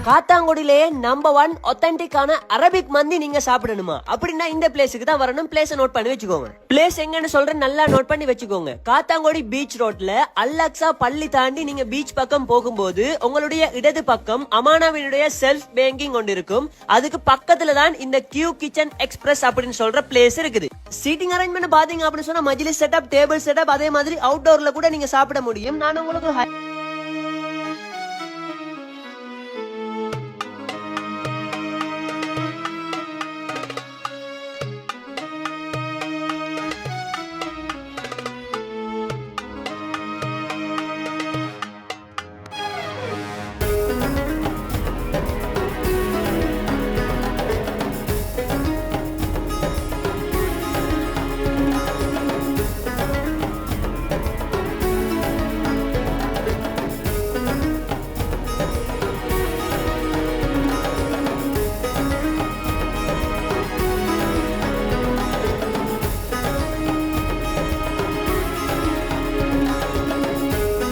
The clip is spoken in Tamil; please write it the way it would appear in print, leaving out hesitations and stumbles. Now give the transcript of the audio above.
காத்தாங்குடியிலேயே நம்பர் 1 ஒத்தன்டிக்கான அரபிக் மந்தி நீங்க சாப்பிடணுமா அப்படின்னா இந்த பிளேஸுக்கு தான் வரணும். பிளேஸை நோட் பண்ணி வச்சுக்கோங்க. பிளேஸ் எங்கன்னு சொல்றேன், நல்லா நோட் பண்ணி வச்சுக்கோங்க. காத்தாங்குடி பீச் ரோட்ல அல்லக்ஸா பள்ளி தாண்டி நீங்க பீச் பக்கம் போகும்போது உங்களுடைய இடது பக்கம் அமானாவினுடைய செல்ஃப் பேங்கிங் ஒன்று இருக்கும். அதுக்கு பக்கத்துல தான் இந்த கியூ கிச்சன் எக்ஸ்பிரஸ் அப்படின்னு சொல்ற பிளேஸ் இருக்குது. சீட்டிங் அரேஞ்ச்மெண்ட் பாத்தீங்க அப்படின்னு சொன்னா மஜ்லிஸ் செட்டப், டேபிள் செட்டப், அதே மாதிரி அவுட்டோர்ல கூட நீங்க சாப்பிட முடியும். நான் உங்களுக்கு